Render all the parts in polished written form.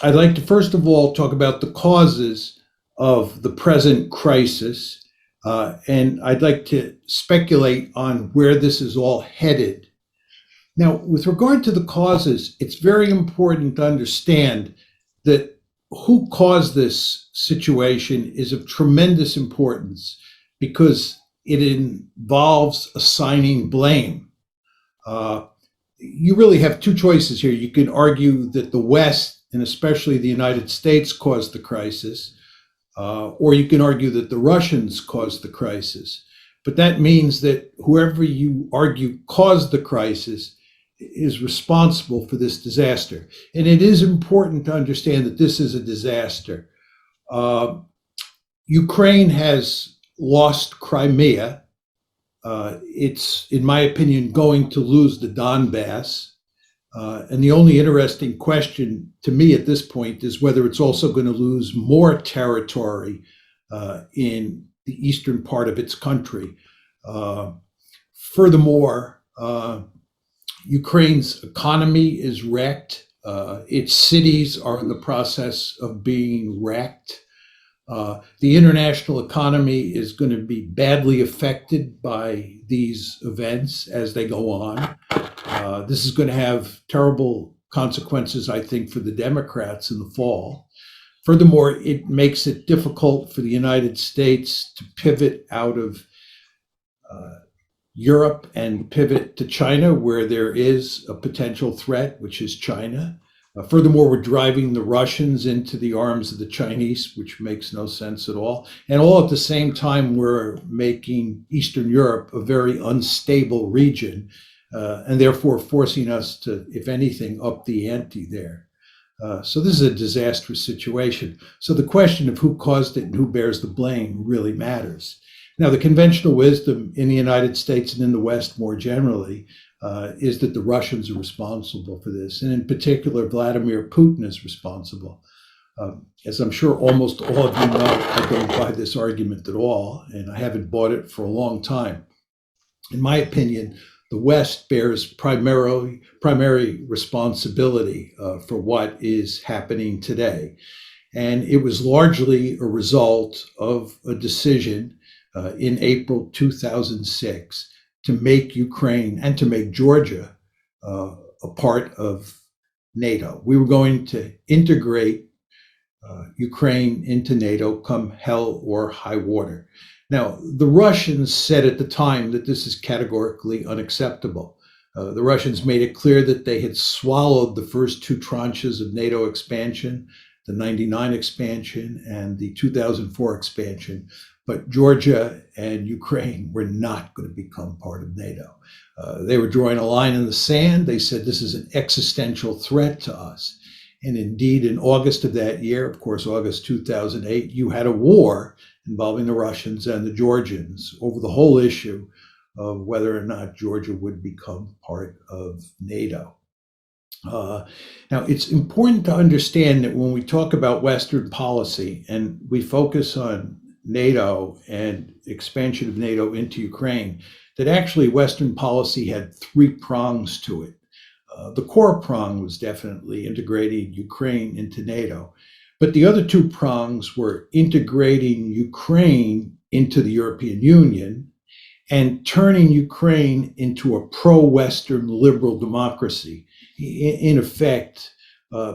I'd like to first of all talk about the causes of the present crisis, and I'd like to speculate on where this is all headed. Now, with regard to the causes, it's very important to understand that who caused this situation is of tremendous importance because it involves assigning blame. You really have two choices here. You can argue that the West, and especially the United States, caused the crisis, or you can argue that the Russians caused the crisis. But that means that whoever you argue caused the crisis is responsible for this disaster. And it is important to understand that this is a disaster. Ukraine has lost Crimea. It's, in my opinion, going to lose the Donbass. And the only interesting question to me at this point is whether it's also going to lose more territory in the eastern part of its country. Furthermore, Ukraine's economy is wrecked. Its cities are in the process of being wrecked. The international economy is going to be badly affected by these events as they go on. This is going to have terrible consequences, I think, for the Democrats in the fall. Furthermore, it makes it difficult for the United States to pivot out of Europe and pivot to China, where there is a potential threat, which is China. Furthermore, we're driving the Russians into the arms of the Chinese, which makes no sense at all. And all at the same time, we're making Eastern Europe a very unstable region, and therefore forcing us to, if anything, up the ante there. So this is a disastrous situation. So the question of who caused it and who bears the blame really matters. Now, the conventional wisdom in the United States and in the West more generally is that the Russians are responsible for this. And in particular, Vladimir Putin is responsible. As I'm sure almost all of you know, I don't buy this argument at all, and I haven't bought it for a long time. In my opinion, the West bears primary responsibility for what is happening today. And it was largely a result of a decision in April 2006 to make Ukraine and to make Georgia a part of NATO. We were going to integrate Ukraine into NATO come hell or high water. Now, the Russians said at the time that this is categorically unacceptable. The Russians made it clear that they had swallowed the first two tranches of NATO expansion, the 99 expansion and the 2004 expansion, but Georgia and Ukraine were not going to become part of NATO. They were drawing a line in the sand. They said this is an existential threat to us. And indeed, in August of that year, of course, August 2008, you had a war involving the Russians and the Georgians over the whole issue of whether or not Georgia would become part of NATO. Now, it's important to understand that when we talk about Western policy and we focus on NATO and expansion of NATO into Ukraine, that actually Western policy had three prongs to it. The core prong was definitely integrating Ukraine into NATO, but the other two prongs were integrating Ukraine into the European Union and turning Ukraine into a pro-Western liberal democracy, in effect,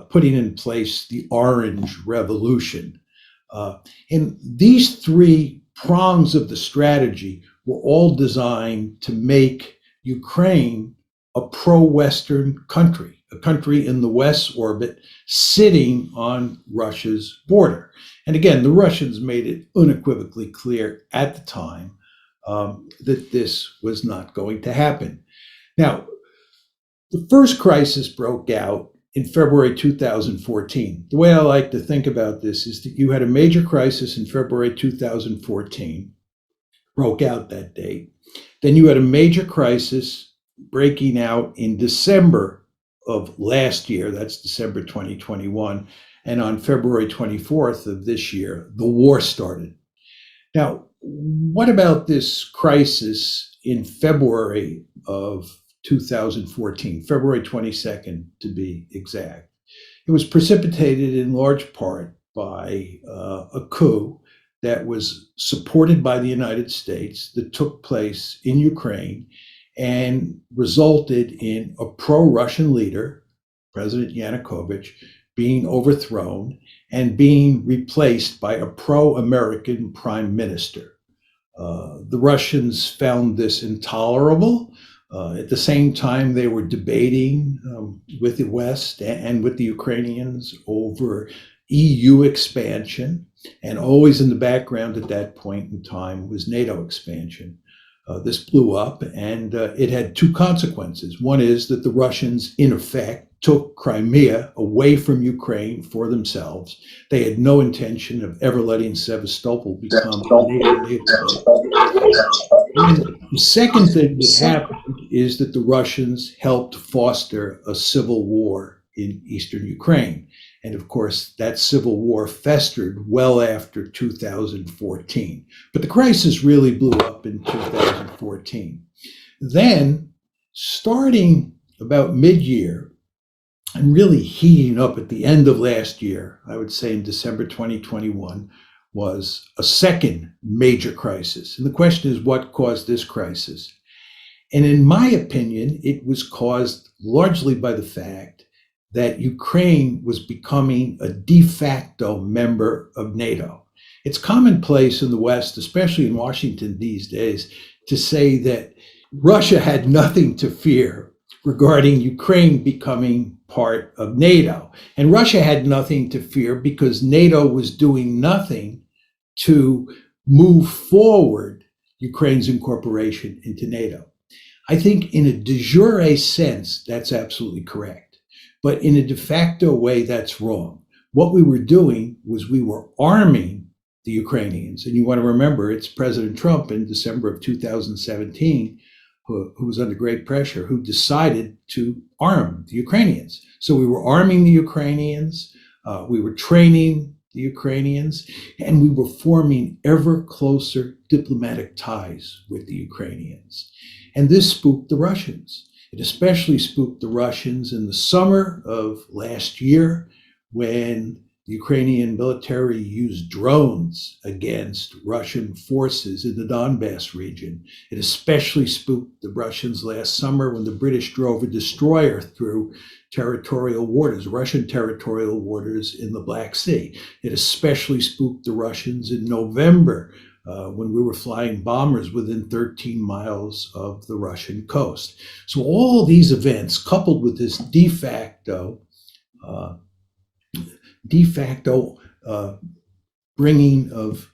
putting in place the Orange Revolution. And these three prongs of the strategy were all designed to make Ukraine a pro-Western country, a country in the West's orbit sitting on Russia's border. And again, the Russians made it unequivocally clear at the time that this was not going to happen. Now, the first crisis broke out in February 2014. The way I like to think about this is that you had a major crisis in February 2014, broke out that date. Then you had a major crisis breaking out in December of last year, that's December 2021, and on February 24th of this year, the war started. Now, what about this crisis in February of 2014, February 22nd to be exact? It was precipitated in large part by a coup that was supported by the United States that took place in Ukraine and resulted in a pro-Russian leader, President Yanukovych, being overthrown and being replaced by a pro-American prime minister. The Russians found this intolerable. At the same time, they were debating with the West and with the Ukrainians over EU expansion, and always in the background at that point in time was NATO expansion. This blew up, and it had two consequences. One is that the Russians, in effect, took Crimea away from Ukraine for themselves. They had no intention of ever letting Sevastopol become a NATO. The second thing that happened is that the Russians helped foster a civil war in eastern Ukraine. And of course, that civil war festered well after 2014. But the crisis really blew up in 2014. Then, starting about mid-year, and really heating up at the end of last year, I would say in December 2021, was a second major crisis. And the question is, what caused this crisis? And in my opinion, it was caused largely by the fact that Ukraine was becoming a de facto member of NATO. It's commonplace in the West, especially in Washington these days, to say that Russia had nothing to fear regarding Ukraine becoming part of NATO. And Russia had nothing to fear because NATO was doing nothing to move forward Ukraine's incorporation into NATO. I think in a de jure sense, that's absolutely correct. But in a de facto way, that's wrong. What we were doing was we were arming the Ukrainians. And you want to remember, it's President Trump in December of 2017, who was under great pressure, who decided to arm the Ukrainians. So we were arming the Ukrainians, we were training the Ukrainians, and we were forming ever closer diplomatic ties with the Ukrainians. And this spooked the Russians. It especially spooked the Russians in the summer of last year when the Ukrainian military used drones against Russian forces in the Donbass region. It especially spooked the Russians last summer when the British drove a destroyer through territorial waters, Russian territorial waters in the Black Sea. It especially spooked the Russians in November when we were flying bombers within 13 miles of the Russian coast. So all these events, coupled with this de facto bringing of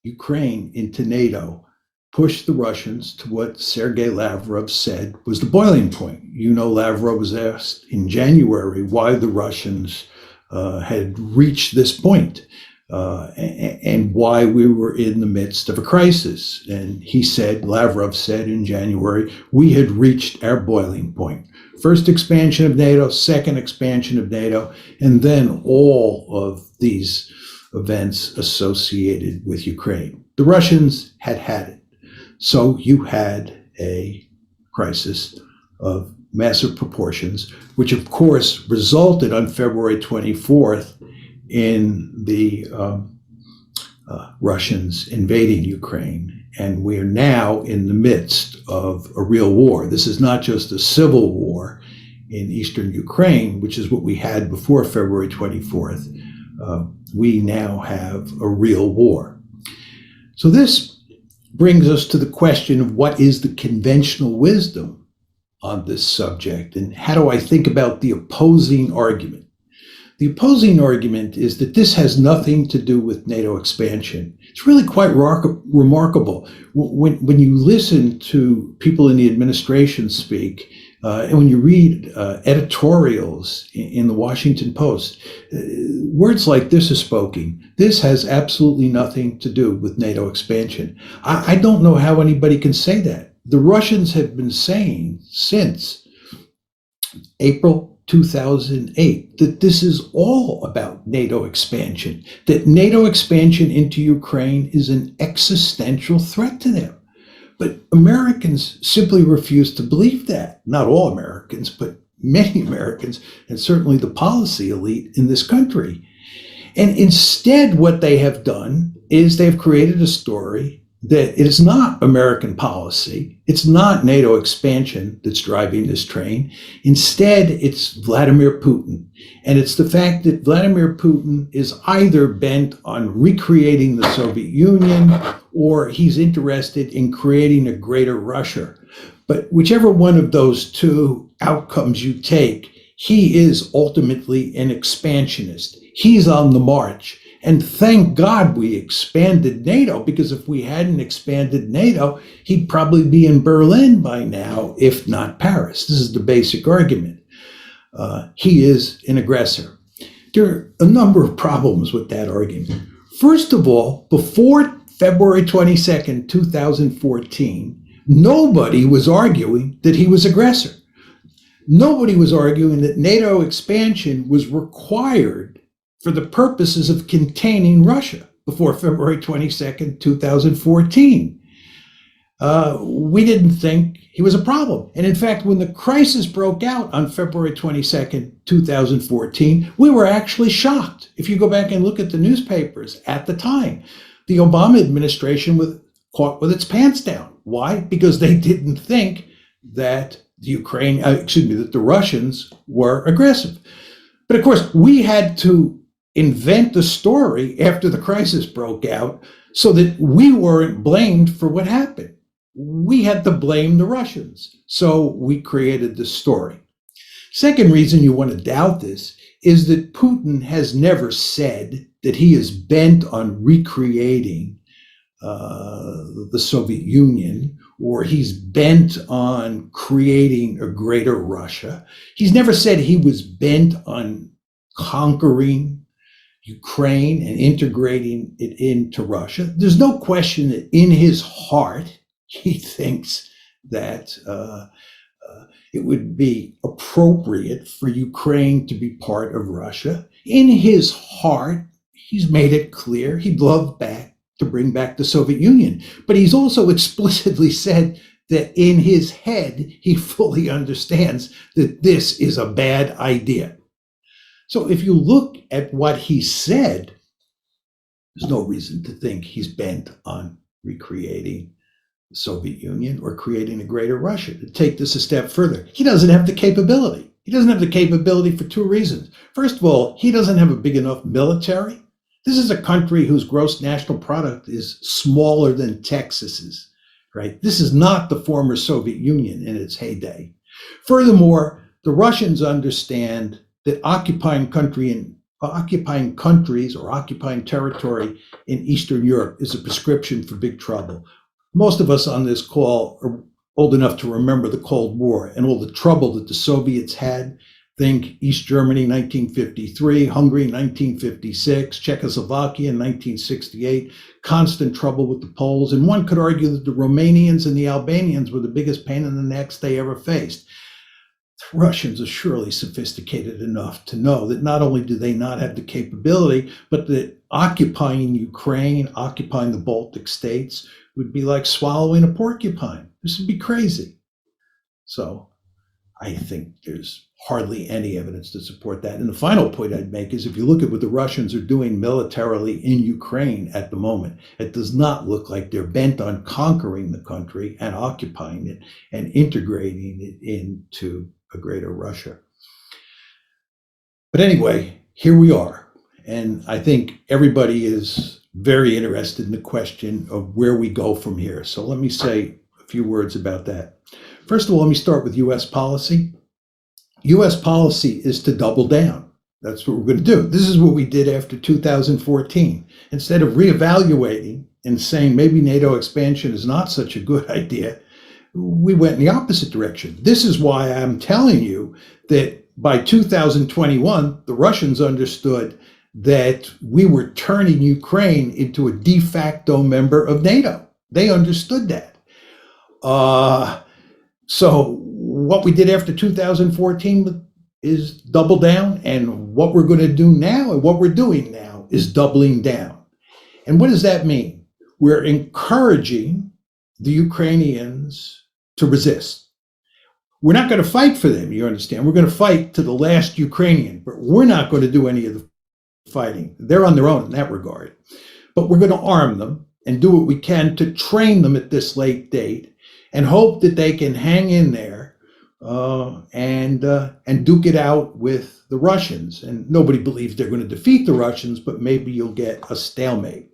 Ukraine into NATO, pushed the Russians to what Sergei Lavrov said was the boiling point. You know, Lavrov was asked in January why the Russians had reached this point. And why we were in the midst of a crisis. And he said, Lavrov said in January, we had reached our boiling point. First expansion of NATO, second expansion of NATO, and then all of these events associated with Ukraine. The Russians had had it. So you had a crisis of massive proportions, which of course resulted on February 24th in the Russians invading Ukraine. And we are now in the midst of a real war. This is not just a civil war in eastern Ukraine, which is what we had before February 24th. We now have a real war. So this brings us to the question of what is the conventional wisdom on this subject, and how do I think about the opposing argument? The opposing argument is that this has nothing to do with NATO expansion. It's really quite remarkable. When you listen to people in the administration speak, and when you read editorials in the Washington Post, words like this are spoken. This has absolutely nothing to do with NATO expansion. I don't know how anybody can say that. The Russians have been saying since April 2008 that this is all about NATO expansion, that NATO expansion into Ukraine is an existential threat to them. But Americans simply refuse to believe that. Not all Americans, but many Americans, and certainly the policy elite in this country. And instead, what they have done is they've created a story that it is not American policy. It's not NATO expansion that's driving this train. Instead, it's Vladimir Putin. And it's the fact that Vladimir Putin is either bent on recreating the Soviet Union or he's interested in creating a greater Russia. But whichever one of those two outcomes you take, he is ultimately an expansionist. He's on the march. And thank God we expanded NATO, because if we hadn't expanded NATO, he'd probably be in Berlin by now, if not Paris. This is the basic argument. He is an aggressor. There are a number of problems with that argument. First of all, before February 22nd, 2014, nobody was arguing that he was aggressor. Nobody was arguing that NATO expansion was required for the purposes of containing Russia before February 22nd, 2014. We didn't think he was a problem. And in fact, when the crisis broke out on February 22nd, 2014, we were actually shocked. If you go back and look at the newspapers at the time, the Obama administration was caught with its pants down. Why? Because they didn't think that that the Russians were aggressive. But of course, we had to invent a story after the crisis broke out so that we weren't blamed for what happened. We had to blame the Russians. So we created this story. Second reason you want to doubt this is that Putin has never said that he is bent on recreating the Soviet Union, or he's bent on creating a greater Russia. He's never said he was bent on conquering Ukraine and integrating it into Russia. There's no question that in his heart, he thinks that it would be appropriate for Ukraine to be part of Russia. In his heart, he's made it clear he'd love to bring back the Soviet Union. But he's also explicitly said that in his head, he fully understands that this is a bad idea. So if you look at what he said, there's no reason to think he's bent on recreating the Soviet Union or creating a greater Russia. To take this a step further, he doesn't have the capability. He doesn't have the capability for two reasons. First of all, he doesn't have a big enough military. This is a country whose gross national product is smaller than Texas's, right? This is not the former Soviet Union in its heyday. Furthermore, the Russians understand that occupying countries or occupying territory in Eastern Europe is a prescription for big trouble. Most of us on this call are old enough to remember the Cold War and all the trouble that the Soviets had. Think East Germany, 1953, Hungary, 1956, Czechoslovakia in 1968, constant trouble with the Poles. And one could argue that the Romanians and the Albanians were the biggest pain in the necks they ever faced. The Russians are surely sophisticated enough to know that not only do they not have the capability, but that occupying Ukraine, occupying the Baltic states would be like swallowing a porcupine. This would be crazy. So I think there's hardly any evidence to support that. And the final point I'd make is if you look at what the Russians are doing militarily in Ukraine at the moment, it does not look like they're bent on conquering the country and occupying it and integrating it into a greater Russia. But anyway, here we are. And I think everybody is very interested in the question of where we go from here. So let me say a few words about that. First of all, let me start with US policy. US policy is to double down. That's what we're going to do. This is what we did after 2014. Instead of reevaluating and saying maybe NATO expansion is not such a good idea, we went in the opposite direction. This is why I'm telling you that by 2021, the Russians understood that we were turning Ukraine into a de facto member of NATO. They understood that. So what we did after 2014 is double down, and what we're going to do now and what we're doing now is doubling down. And what does that mean? We're encouraging the Ukrainians to resist. we're not going to fight for them, you understand? We're going to fight to the last Ukrainian, but we're not going to do any of the fighting. They're on their own in that regard. But we're going to arm them and do what we can to train them at this late date and hope that they can hang in there and duke it out with the Russians. And nobody believes they're going to defeat the Russians, but maybe you'll get a stalemate.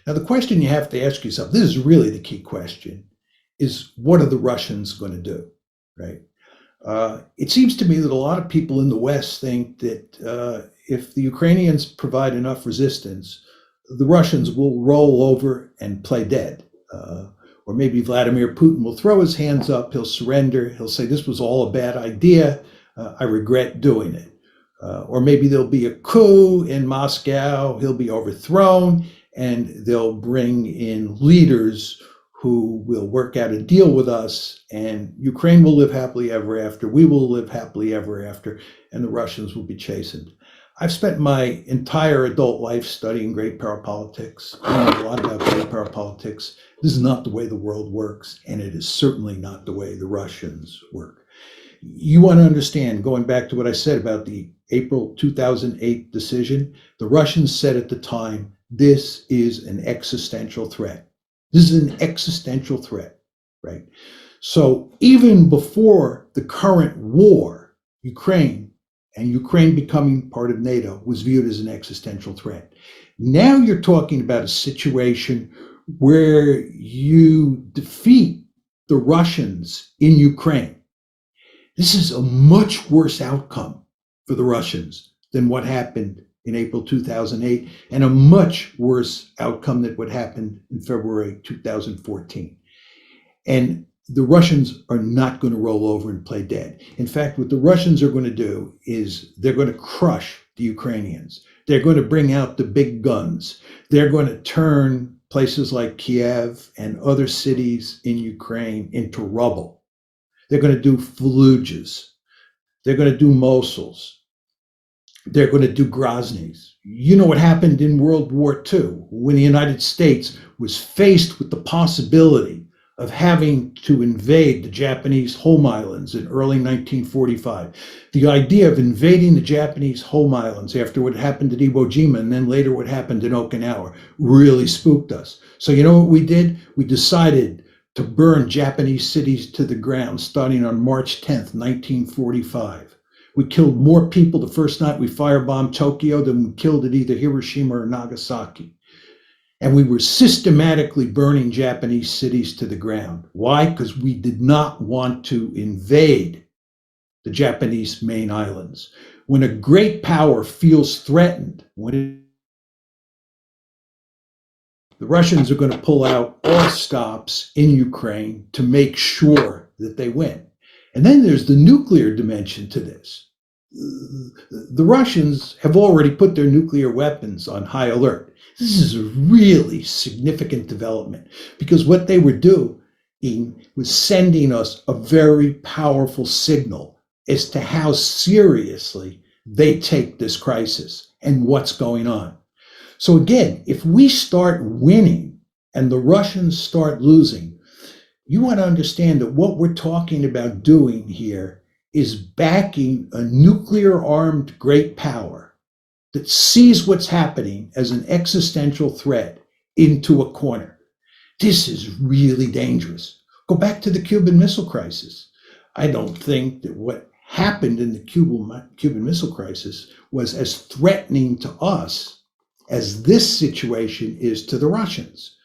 Now, the question you have to ask yourself, this is really the key question, is what are the Russians going to do, right? It seems to me that a lot of people in the West think that if the Ukrainians provide enough resistance, the Russians will roll over and play dead. Or maybe Vladimir Putin will throw his hands up, he'll surrender, he'll say, this was all a bad idea, I regret doing it. Or maybe there'll be a coup in Moscow, he'll be overthrown, and they'll bring in leaders who will work out a deal with us, and Ukraine will live happily ever after, we will live happily ever after, and the Russians will be chastened. I've spent my entire adult life studying great power politics. I know a lot about great power politics. This is not the way the world works, and it is certainly not the way the Russians work. You want to understand, going back to what I said about the April 2008 decision, the Russians said at the time, this is an existential threat. This is an existential threat, right? So even before the current war, Ukraine becoming part of NATO was viewed as an existential threat. Now you're talking about a situation where you defeat the Russians in Ukraine. This is a much worse outcome for the Russians than what happened in April 2008, and a much worse outcome than what happened in February 2014. And the Russians are not going to roll over and play dead. In fact, what the Russians are going to do is they're going to crush the Ukrainians. They're going to bring out the big guns. They're going to turn places like Kiev and other cities in Ukraine into rubble. They're going to do Fallujahs. They're going to do Mosuls. They're going to do Grozny's. You know what happened in World War II when the United States was faced with the possibility of having to invade the Japanese home islands in early 1945. The idea of invading the Japanese home islands after what happened at Iwo Jima and then later what happened in Okinawa really spooked us. So you know what we did? We decided to burn Japanese cities to the ground starting on March 10th, 1945. We killed more people the first night we firebombed Tokyo than we killed at either Hiroshima or Nagasaki. And we were systematically burning Japanese cities to the ground. Why? Because we did not want to invade the Japanese main islands. When a great power feels threatened, the Russians are going to pull out all stops in Ukraine to make sure that they win. And then there's the nuclear dimension to this. The Russians have already put their nuclear weapons on high alert. This is a really significant development because what they were doing was sending us a very powerful signal as to how seriously they take this crisis and what's going on. So again, if we start winning and the Russians start losing, you want to understand that what we're talking about doing here is backing a nuclear-armed great power that sees what's happening as an existential threat into a corner. This is really dangerous. Go back to the Cuban Missile Crisis. I don't think that what happened in the Cuban Missile Crisis was as threatening to us as this situation is to the Russians.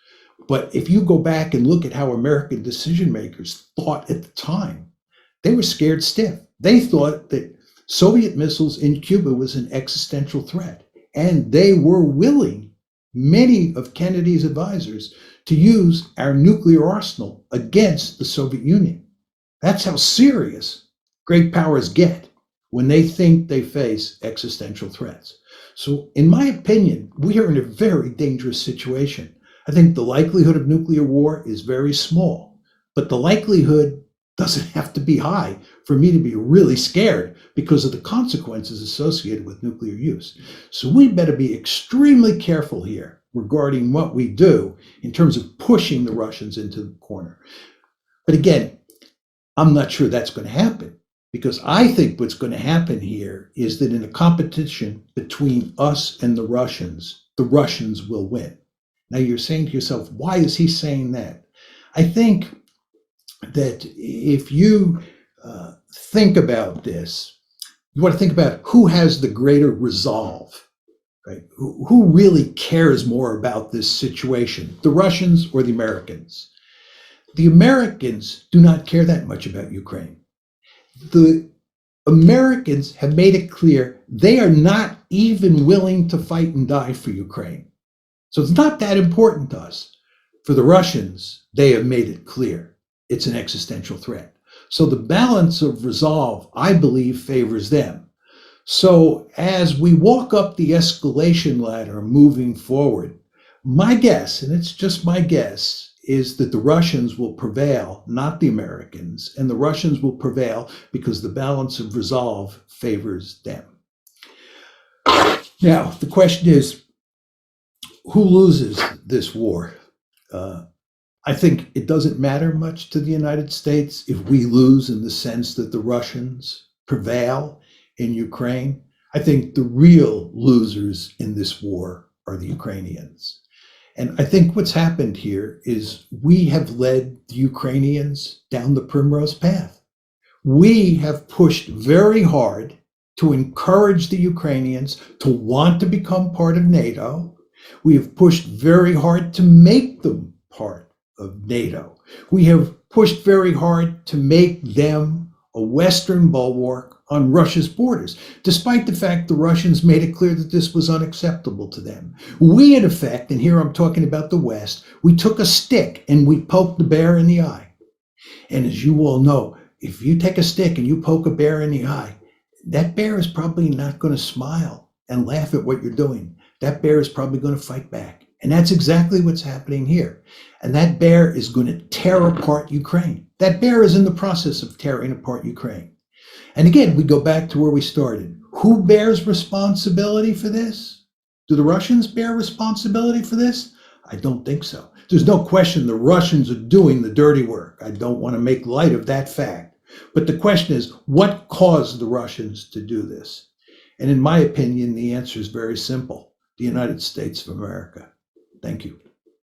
But if you go back and look at how American decision makers thought at the time, they were scared stiff. They thought that Soviet missiles in Cuba was an existential threat. And they were willing, many of Kennedy's advisors, to use our nuclear arsenal against the Soviet Union. That's how serious great powers get when they think they face existential threats. So in my opinion, we are in a very dangerous situation. I think the likelihood of nuclear war is very small, but the likelihood doesn't have to be high for me to be really scared because of the consequences associated with nuclear use. So we better be extremely careful here regarding what we do in terms of pushing the Russians into the corner. But again, I'm not sure that's going to happen, because I think what's going to happen here is that in a competition between us and the Russians will win. Now you're saying to yourself, why is he saying that? I think that if you think about this, you want to think about who has the greater resolve, right? Who really cares more about this situation, the Russians or the Americans? The Americans do not care that much about Ukraine. The Americans have made it clear they are not even willing to fight and die for Ukraine. So it's not that important to us. For the Russians, they have made it clear it's an existential threat. So the balance of resolve, I believe, favors them. So as we walk up the escalation ladder moving forward, my guess, and it's just my guess, is that the Russians will prevail, not the Americans, and the Russians will prevail because the balance of resolve favors them. Now, the question is, who loses this war? I think it doesn't matter much to the United States if we lose in the sense that the Russians prevail in Ukraine. I think the real losers in this war are the Ukrainians. And I think what's happened here is we have led the Ukrainians down the primrose path. We have pushed very hard to encourage the Ukrainians to want to become part of NATO. We have pushed very hard to make them part of NATO. We have pushed very hard to make them a Western bulwark on Russia's borders, despite the fact the Russians made it clear that this was unacceptable to them. We, in effect, and here I'm talking about the West, we took a stick and we poked the bear in the eye. And as you all know, if you take a stick and you poke a bear in the eye, that bear is probably not going to smile and laugh at what you're doing. That bear is probably going to fight back. And that's exactly what's happening here. And that bear is going to tear apart Ukraine. That bear is in the process of tearing apart Ukraine. And again, we go back to where we started. Who bears responsibility for this? Do the Russians bear responsibility for this? I don't think so. There's no question the Russians are doing the dirty work. I don't want to make light of that fact. But the question is, what caused the Russians to do this? And in my opinion, the answer is very simple. The United States of America. Thank you.